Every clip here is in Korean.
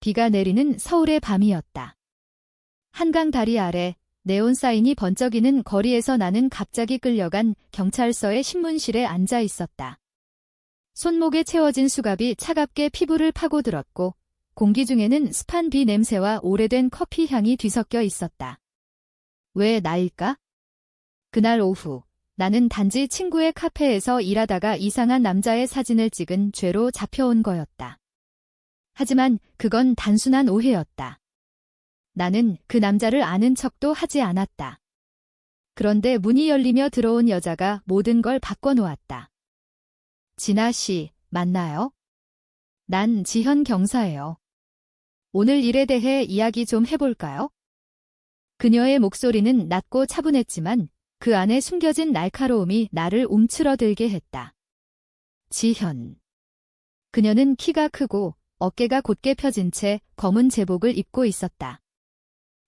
비가 내리는 서울의 밤이었다. 한강 다리 아래 네온 사인이 번쩍이는 거리에서 나는 갑자기 끌려간 경찰서의 신문실에 앉아 있었다. 손목에 채워진 수갑이 차갑게 피부를 파고들었고 공기 중에는 습한 비 냄새와 오래된 커피 향이 뒤섞여 있었다. 왜 나일까? 그날 오후 나는 단지 친구의 카페에서 일하다가 이상한 남자의 사진을 찍은 죄로 잡혀온 거였다. 하지만 그건 단순한 오해였다. 나는 그 남자를 아는 척도 하지 않았다. 그런데 문이 열리며 들어온 여자가 모든 걸 바꿔놓았다. 진아 씨, 맞나요? 난 지현 경사예요. 오늘 일에 대해 이야기 좀 해볼까요? 그녀의 목소리는 낮고 차분했지만 그 안에 숨겨진 날카로움이 나를 움츠러들게 했다. 지현. 그녀는 키가 크고 어깨가 곧게 펴진 채 검은 제복을 입고 있었다.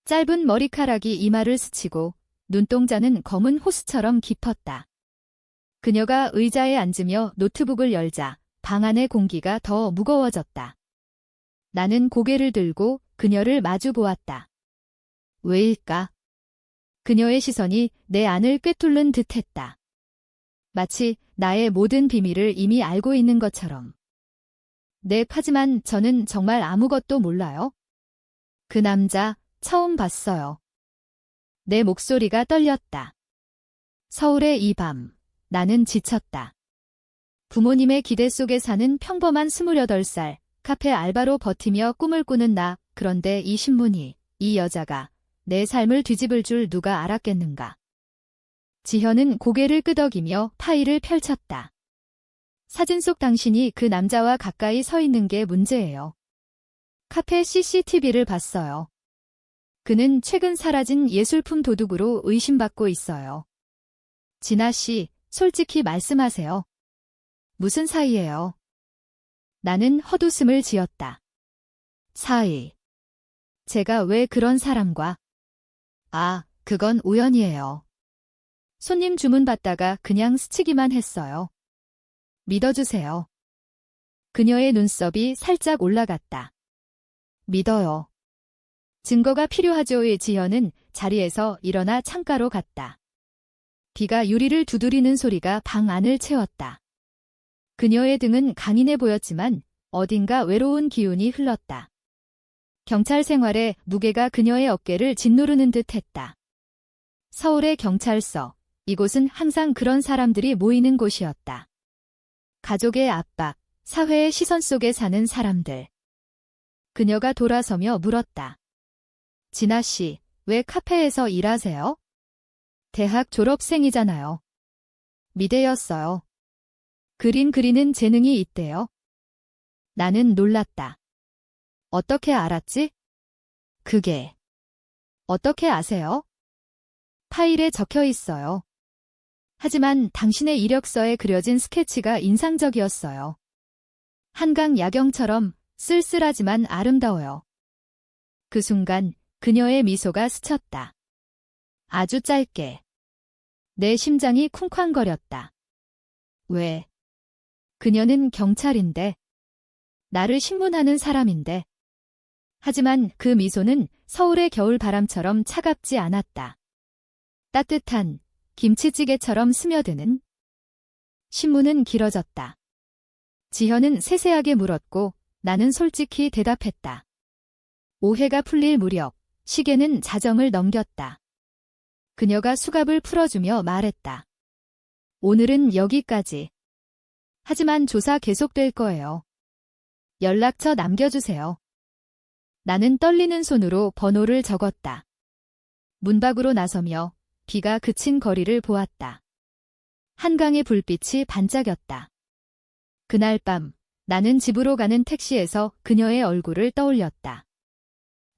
짧은 머리카락이 이마를 스치고 눈동자는 검은 호수처럼 깊었다. 그녀가 의자에 앉으며 노트북을 열자 방 안의 공기가 더 무거워졌다. 나는 고개를 들고 그녀를 마주 보았다. 왜일까? 그녀의 시선이 내 안을 꿰뚫는 듯했다. 마치 나의 모든 비밀을 이미 알고 있는 것처럼. 네, 하지만 저는 정말 아무것도 몰라요. 그 남자 처음 봤어요. 내 목소리가 떨렸다. 서울의 이 밤, 나는 지쳤다. 부모님의 기대 속에 사는 평범한 28살, 카페 알바로 버티며 꿈을 꾸는 나, 그런데 이 신문이, 이 여자가 내 삶을 뒤집을 줄 누가 알았겠는가. 지현은 고개를 끄덕이며 파일을 펼쳤다. 사진 속 당신이 그 남자와 가까이 서 있는 게 문제예요. 카페 CCTV를 봤어요. 그는 최근 사라진 예술품 도둑으로 의심받고 있어요. 진아 씨, 솔직히 말씀하세요. 무슨 사이예요? 나는 헛웃음을 지었다. 사이. 제가 왜 그런 사람과? 아, 그건 우연이에요. 손님 주문 받다가 그냥 스치기만 했어요. 믿어주세요. 그녀의 눈썹이 살짝 올라갔다. 믿어요. 증거가 필요하죠. 지현은 자리에서 일어나 창가로 갔다. 비가 유리를 두드리는 소리가 방 안을 채웠다. 그녀의 등은 강인해 보였지만 어딘가 외로운 기운이 흘렀다. 경찰 생활의 무게가 그녀의 어깨를 짓누르는 듯했다. 서울의 경찰서, 이곳은 항상 그런 사람들이 모이는 곳이었다. 가족의 압박, 사회의 시선 속에 사는 사람들. 그녀가 돌아서며 물었다. 진아 씨, 왜 카페에서 일하세요? 대학 졸업생이잖아요. 미대였어요. 그림 그리는 재능이 있대요. 나는 놀랐다. 어떻게 알았지? 그게. 어떻게 아세요? 파일에 적혀 있어요. 하지만 당신의 이력서에 그려진 스케치가 인상적이었어요. 한강 야경처럼 쓸쓸하지만 아름다워요. 그 순간 그녀의 미소가 스쳤다. 아주 짧게. 내 심장이 쿵쾅거렸다. 왜? 그녀는 경찰인데. 나를 신문하는 사람인데. 하지만 그 미소는 서울의 겨울 바람처럼 차갑지 않았다. 따뜻한 김치찌개처럼 스며드는. 신문은 길어졌다. 지현은 세세하게 물었고 나는 솔직히 대답했다. 오해가 풀릴 무렵 시계는 자정을 넘겼다. 그녀가 수갑을 풀어주며 말했다. 오늘은 여기까지. 하지만 조사 계속될 거예요. 연락처 남겨주세요. 나는 떨리는 손으로 번호를 적었다. 문 밖으로 나서며 비가 그친 거리를 보았다. 한강의 불빛이 반짝였다. 그날 밤 나는 집으로 가는 택시에서 그녀의 얼굴을 떠올렸다.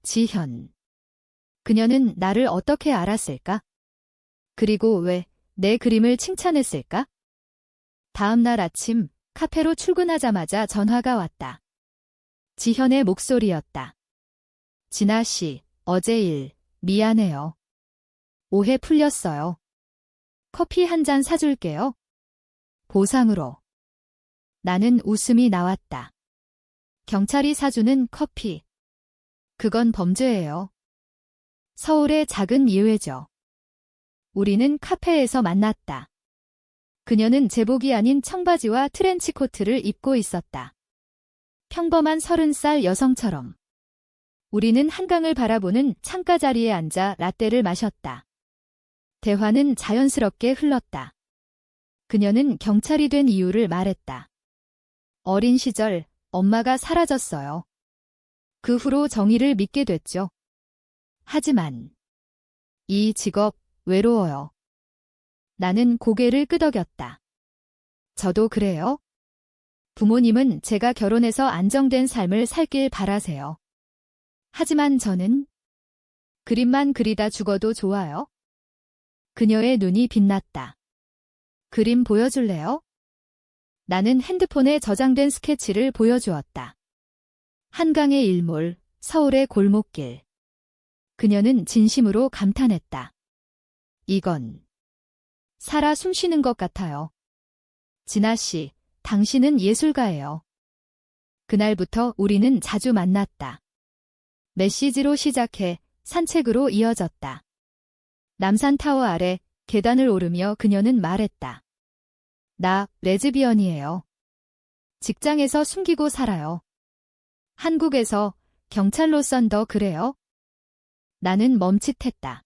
지현. 그녀는 나를 어떻게 알았을까? 그리고 왜 내 그림을 칭찬했을까? 다음 날 아침 카페로 출근하자마자 전화가 왔다. 지현의 목소리였다. 진아 씨, 어제 일 미안해요. 오해 풀렸어요. 커피 한 잔 사줄게요. 보상으로. 나는 웃음이 나왔다. 경찰이 사주는 커피. 그건 범죄예요. 서울의 작은 예외죠. 우리는 카페에서 만났다. 그녀는 제복이 아닌 청바지와 트렌치코트를 입고 있었다. 평범한 30살 여성처럼. 우리는 한강을 바라보는 창가 자리에 앉아 라떼를 마셨다. 대화는 자연스럽게 흘렀다. 그녀는 경찰이 된 이유를 말했다. 어린 시절 엄마가 사라졌어요. 그 후로 정의를 믿게 됐죠. 하지만 이 직업 외로워요. 나는 고개를 끄덕였다. 저도 그래요? 부모님은 제가 결혼해서 안정된 삶을 살길 바라세요. 하지만 저는 그림만 그리다 죽어도 좋아요. 그녀의 눈이 빛났다. 그림 보여줄래요? 나는 핸드폰에 저장된 스케치를 보여주었다. 한강의 일몰, 서울의 골목길. 그녀는 진심으로 감탄했다. 이건 살아 숨쉬는 것 같아요. 진아 씨, 당신은 예술가예요. 그날부터 우리는 자주 만났다. 메시지로 시작해 산책으로 이어졌다. 남산타워 아래 계단을 오르며 그녀는 말했다. 나 레즈비언이에요. 직장에서 숨기고 살아요. 한국에서 경찰로선 더 그래요? 나는 멈칫했다.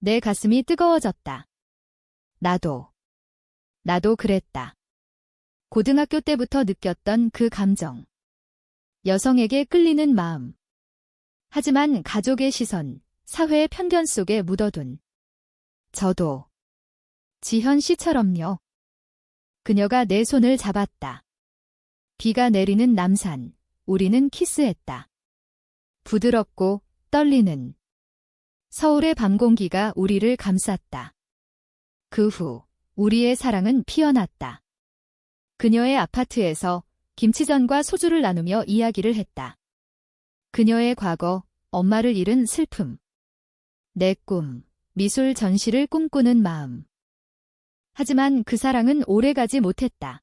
내 가슴이 뜨거워졌다. 나도 그랬다. 고등학교 때부터 느꼈던 그 감정. 여성에게 끌리는 마음. 하지만 가족의 시선, 사회의 편견 속에 묻어둔. 저도 지현 씨처럼요. 그녀가 내 손을 잡았다. 비가 내리는 남산, 우리는 키스했다. 부드럽고 떨리는 서울의 밤 공기가 우리를 감쌌다. 그 후 우리의 사랑은 피어났다. 그녀의 아파트에서 김치전과 소주를 나누며 이야기를 했다. 그녀의 과거, 엄마를 잃은 슬픔. 내 꿈, 미술 전시를 꿈꾸는 마음. 하지만 그 사랑은 오래가지 못했다.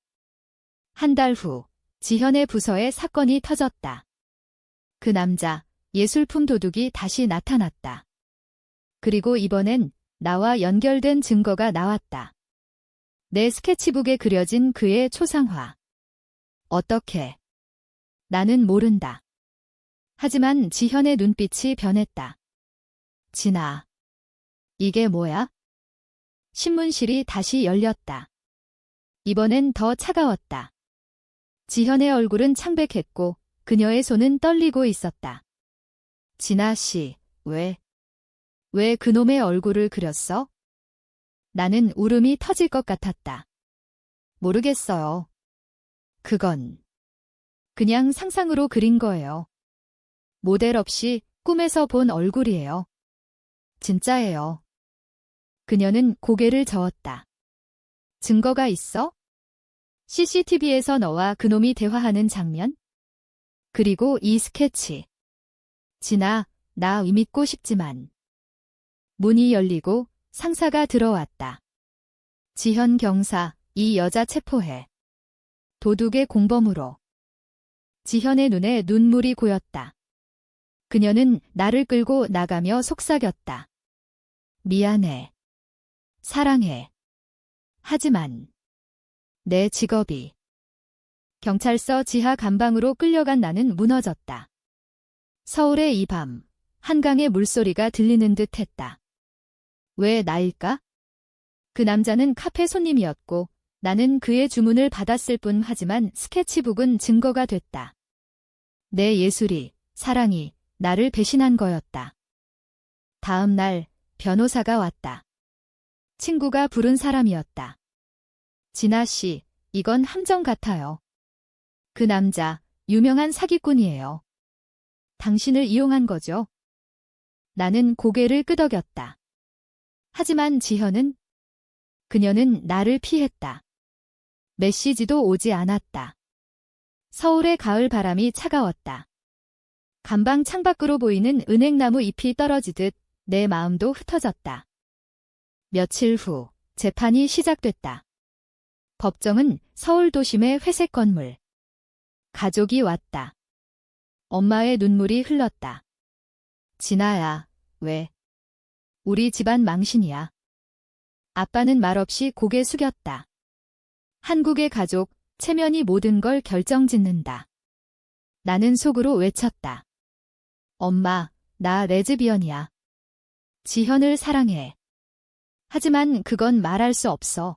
한 달 후, 지현의 부서에 사건이 터졌다. 그 남자, 예술품 도둑이 다시 나타났다. 그리고 이번엔 나와 연결된 증거가 나왔다. 내 스케치북에 그려진 그의 초상화. 어떻게? 나는 모른다. 하지만 지현의 눈빛이 변했다. 진아. 이게 뭐야? 신문실이 다시 열렸다. 이번엔 더 차가웠다. 지현의 얼굴은 창백했고 그녀의 손은 떨리고 있었다. 진아 씨, 왜 그놈의 얼굴을 그렸어? 나는 울음이 터질 것 같았다. 모르겠어요. 그건 그냥 상상으로 그린 거예요. 모델 없이 꿈에서 본 얼굴이에요. 진짜예요. 그녀는 고개를 저었다. 증거가 있어? CCTV에서 너와 그놈이 대화하는 장면? 그리고 이 스케치. 진아, 나 믿고 싶지만. 문이 열리고 상사가 들어왔다. 지현 경사, 이 여자 체포해. 도둑의 공범으로. 지현의 눈에 눈물이 고였다. 그녀는 나를 끌고 나가며 속삭였다. 미안해. 사랑해. 하지만 내 직업이. 경찰서 지하 감방으로 끌려간 나는 무너졌다. 서울의 이 밤, 한강의 물소리가 들리는 듯 했다. 왜 나일까? 그 남자는 카페 손님이었고 나는 그의 주문을 받았을 뿐. 하지만 스케치북은 증거가 됐다. 내 예술이, 사랑이 나를 배신한 거였다. 다음 날 변호사가 왔다. 친구가 부른 사람이었다. 진아 씨, 이건 함정 같아요. 그 남자, 유명한 사기꾼이에요. 당신을 이용한 거죠? 나는 고개를 끄덕였다. 하지만 지현은? 그녀는 나를 피했다. 메시지도 오지 않았다. 서울의 가을 바람이 차가웠다. 감방 창밖으로 보이는 은행나무 잎이 떨어지듯 내 마음도 흩어졌다. 며칠 후 재판이 시작됐다. 법정은 서울 도심의 회색 건물. 가족이 왔다. 엄마의 눈물이 흘렀다. 진아야, 왜? 우리 집안 망신이야. 아빠는 말없이 고개 숙였다. 한국의 가족, 체면이 모든 걸 결정짓는다. 나는 속으로 외쳤다. 엄마, 나 레즈비언이야. 지현을 사랑해. 하지만 그건 말할 수 없어.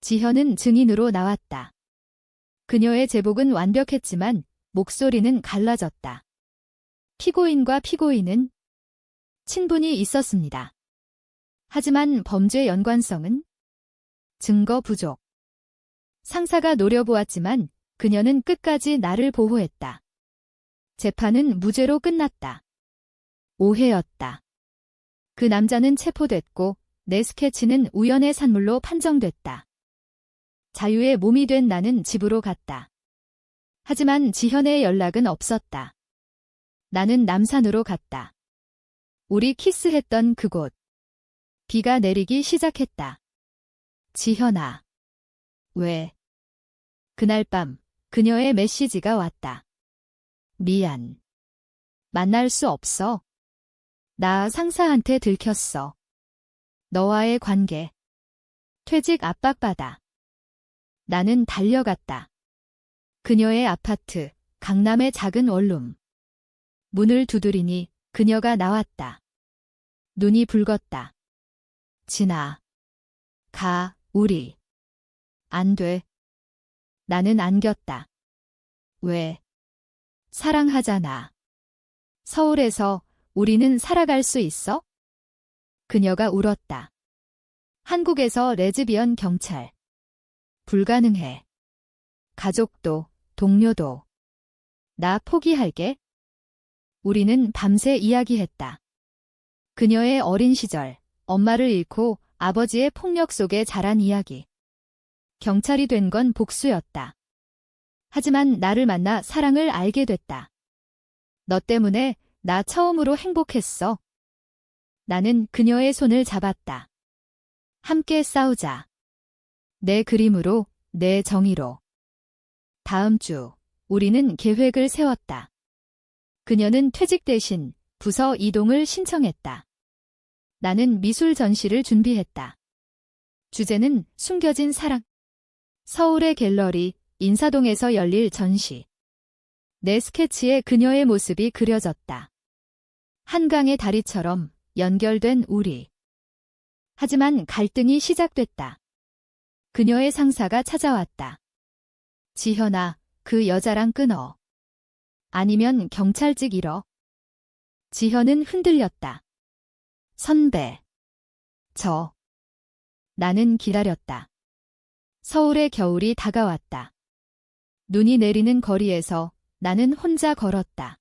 지현은 증인으로 나왔다. 그녀의 제복은 완벽했지만 목소리는 갈라졌다. 피고인과 피고인은 친분이 있었습니다. 하지만 범죄 연관성은 증거 부족. 상사가 노려보았지만 그녀는 끝까지 나를 보호했다. 재판은 무죄로 끝났다. 오해였다. 그 남자는 체포됐고 내 스케치는 우연의 산물로 판정됐다. 자유의 몸이 된 나는 집으로 갔다. 하지만 지현의 연락은 없었다. 나는 남산으로 갔다. 우리 키스했던 그곳. 비가 내리기 시작했다. 지현아. 왜? 그날 밤 그녀의 메시지가 왔다. 미안. 만날 수 없어. 나 상사한테 들켰어. 너와의 관계. 퇴직 압박받아. 나는 달려갔다. 그녀의 아파트, 강남의 작은 원룸. 문을 두드리니 그녀가 나왔다. 눈이 붉었다. 진아. 가, 우리. 안 돼. 나는 안겼다. 왜? 사랑하잖아. 서울에서 우리는 살아갈 수 있어? 그녀가 울었다. 한국에서 레즈비언 경찰. 불가능해. 가족도, 동료도. 나 포기할게. 우리는 밤새 이야기했다. 그녀의 어린 시절, 엄마를 잃고 아버지의 폭력 속에 자란 이야기. 경찰이 된 건 복수였다. 하지만 나를 만나 사랑을 알게 됐다. 너 때문에 나 처음으로 행복했어. 나는 그녀의 손을 잡았다. 함께 싸우자. 내 그림으로, 내 정의로. 다음 주, 우리는 계획을 세웠다. 그녀는 퇴직 대신 부서 이동을 신청했다. 나는 미술 전시를 준비했다. 주제는 숨겨진 사랑. 서울의 갤러리, 인사동에서 열릴 전시. 내 스케치에 그녀의 모습이 그려졌다. 한강의 다리처럼 연결된 우리. 하지만 갈등이 시작됐다. 그녀의 상사가 찾아왔다. 지현아, 그 여자랑 끊어. 아니면 경찰직 잃어. 지현은 흔들렸다. 선배. 나는 기다렸다. 서울의 겨울이 다가왔다. 눈이 내리는 거리에서 나는 혼자 걸었다.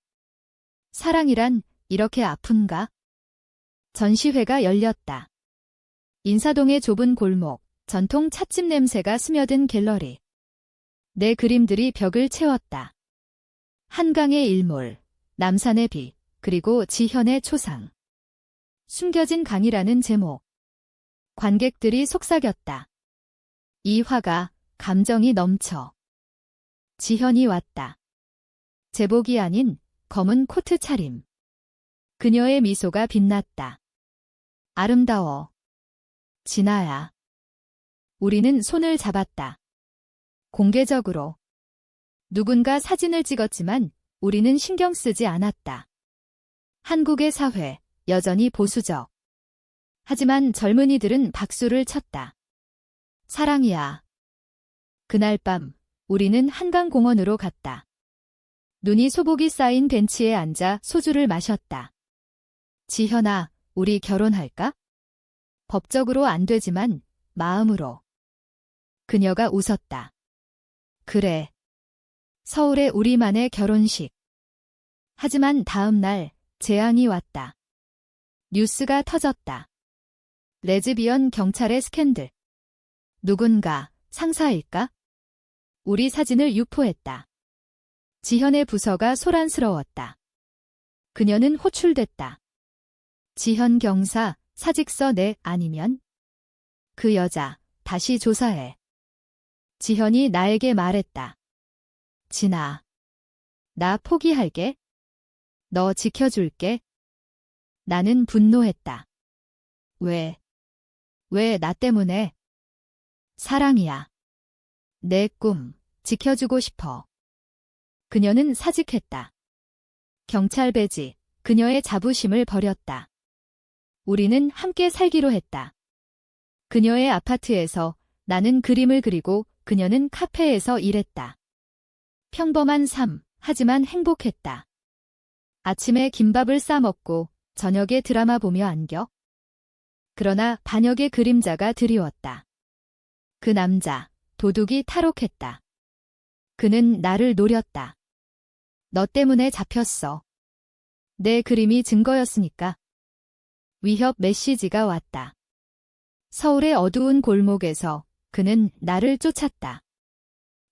사랑이란 이렇게 아픈가? 전시회가 열렸다. 인사동의 좁은 골목, 전통 찻집 냄새가 스며든 갤러리. 내 그림들이 벽을 채웠다. 한강의 일몰, 남산의 비, 그리고 지현의 초상. 숨겨진 강이라는 제목. 관객들이 속삭였다. 이 화가 감정이 넘쳐. 지현이 왔다. 제복이 아닌 검은 코트 차림. 그녀의 미소가 빛났다. 아름다워. 진아야. 우리는 손을 잡았다. 공개적으로. 누군가 사진을 찍었지만 우리는 신경 쓰지 않았다. 한국의 사회, 여전히 보수적. 하지만 젊은이들은 박수를 쳤다. 사랑이야. 그날 밤, 우리는 한강공원으로 갔다. 눈이 소복이 쌓인 벤치에 앉아 소주를 마셨다. 지현아, 우리 결혼할까? 법적으로 안 되지만 마음으로. 그녀가 웃었다. 그래. 서울의 우리만의 결혼식. 하지만 다음 날 재앙이 왔다. 뉴스가 터졌다. 레즈비언 경찰의 스캔들. 누군가 상사일까? 우리 사진을 유포했다. 지현의 부서가 소란스러웠다. 그녀는 호출됐다. 지현 경사, 사직서 내 아니면? 그 여자, 다시 조사해. 지현이 나에게 말했다. 진아. 나 포기할게. 너 지켜줄게. 나는 분노했다. 왜 나 때문에? 사랑이야. 내 꿈, 지켜주고 싶어. 그녀는 사직했다. 경찰 배지, 그녀의 자부심을 버렸다. 우리는 함께 살기로 했다. 그녀의 아파트에서 나는 그림을 그리고 그녀는 카페에서 일했다. 평범한 삶, 하지만 행복했다. 아침에 김밥을 싸먹고 저녁에 드라마 보며 안겨. 그러나 반역의 그림자가 드리웠다. 그 남자, 도둑이 탈옥했다. 그는 나를 노렸다. 너 때문에 잡혔어. 내 그림이 증거였으니까. 위협 메시지가 왔다. 서울의 어두운 골목에서 그는 나를 쫓았다.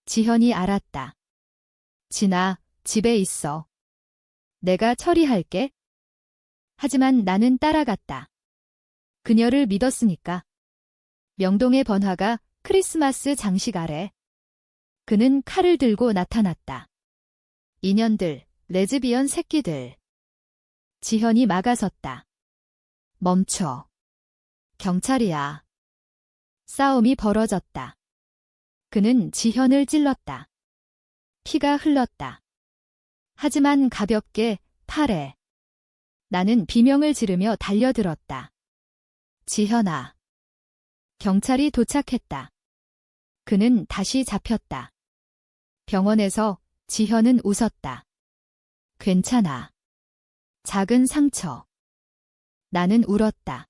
지현이 알았다. 진아, 집에 있어. 내가 처리할게. 하지만 나는 따라갔다. 그녀를 믿었으니까. 명동의 번화가 크리스마스 장식 아래. 그는 칼을 들고 나타났다. 인연들, 레즈비언 새끼들. 지현이 막아섰다. 멈춰. 경찰이야. 싸움이 벌어졌다. 그는 지현을 찔렀다. 피가 흘렀다. 하지만 가볍게 팔에. 나는 비명을 지르며 달려들었다. 지현아. 경찰이 도착했다. 그는 다시 잡혔다. 병원에서 지현은 웃었다. 괜찮아. 작은 상처. 나는 울었다.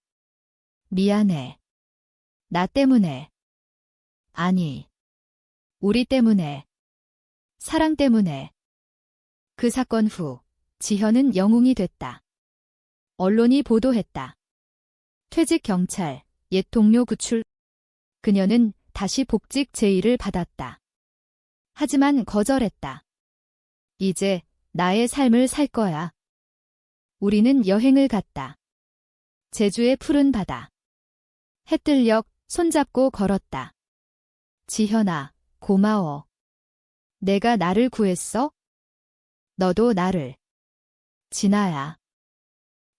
미안해. 나 때문에. 아니. 우리 때문에. 사랑 때문에. 그 사건 후 지현은 영웅이 됐다. 언론이 보도했다. 퇴직 경찰, 옛 동료 구출. 그녀는 다시 복직 제의를 받았다. 하지만 거절했다. 이제 나의 삶을 살 거야. 우리는 여행을 갔다. 제주의 푸른 바다. 해뜰녘 손잡고 걸었다. 지현아, 고마워. 내가 나를 구했어? 너도 나를. 진아야.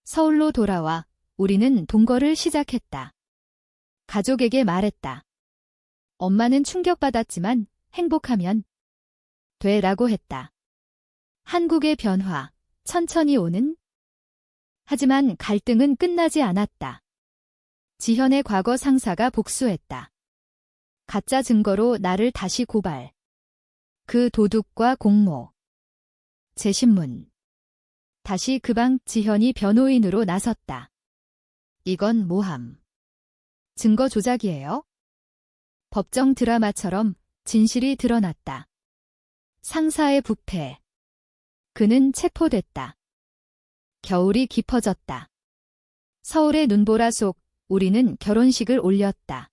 서울로 돌아와 우리는 동거를 시작했다. 가족에게 말했다. 엄마는 충격받았지만 행복하면 돼라고 했다. 한국의 변화, 천천히 오는? 하지만 갈등은 끝나지 않았다. 지현의 과거 상사가 복수했다. 가짜 증거로 나를 다시 고발. 그 도둑과 공모. 재신문. 다시 그 방 지현이 변호인으로 나섰다. 이건 모함. 증거 조작이에요? 법정 드라마처럼 진실이 드러났다. 상사의 부패. 그는 체포됐다. 겨울이 깊어졌다. 서울의 눈보라 속 우리는 결혼식을 올렸다.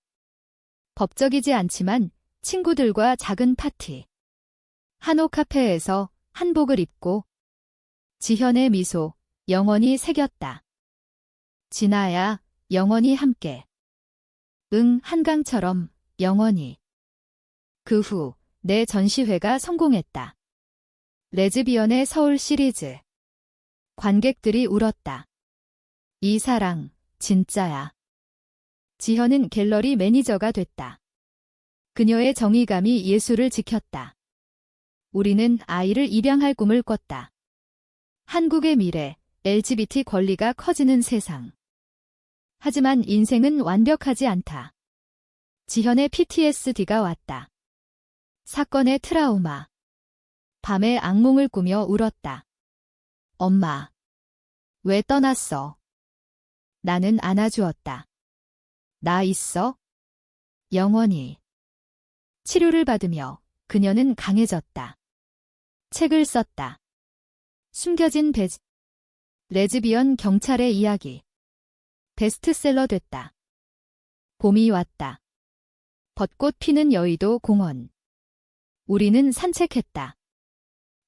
법적이지 않지만 친구들과 작은 파티. 한옥 카페에서 한복을 입고 지현의 미소 영원히 새겼다. 진아야, 영원히 함께. 응, 한강처럼 영원히. 그 후 내 전시회가 성공했다. 레즈비언의 서울 시리즈. 관객들이 울었다. 이 사랑, 진짜야. 지현은 갤러리 매니저가 됐다. 그녀의 정의감이 예술을 지켰다. 우리는 아이를 입양할 꿈을 꿨다. 한국의 미래, LGBT 권리가 커지는 세상. 하지만 인생은 완벽하지 않다. 지현의 PTSD가 왔다. 사건의 트라우마. 밤에 악몽을 꾸며 울었다. 엄마. 왜 떠났어? 나는 안아주었다. 나 있어? 영원히. 치료를 받으며 그녀는 강해졌다. 책을 썼다. 숨겨진 배지. 레즈비언 경찰의 이야기. 베스트셀러 됐다. 봄이 왔다. 벚꽃 피는 여의도 공원. 우리는 산책했다.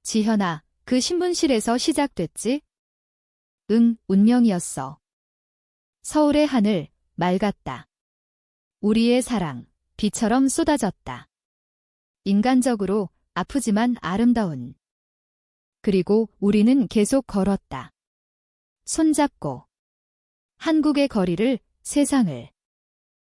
지현아, 그 신문실에서 시작됐지? 응, 운명이었어. 서울의 하늘, 맑았다. 우리의 사랑, 비처럼 쏟아졌다. 인간적으로 아프지만 아름다운. 그리고 우리는 계속 걸었다. 손잡고. 한국의 거리를, 세상을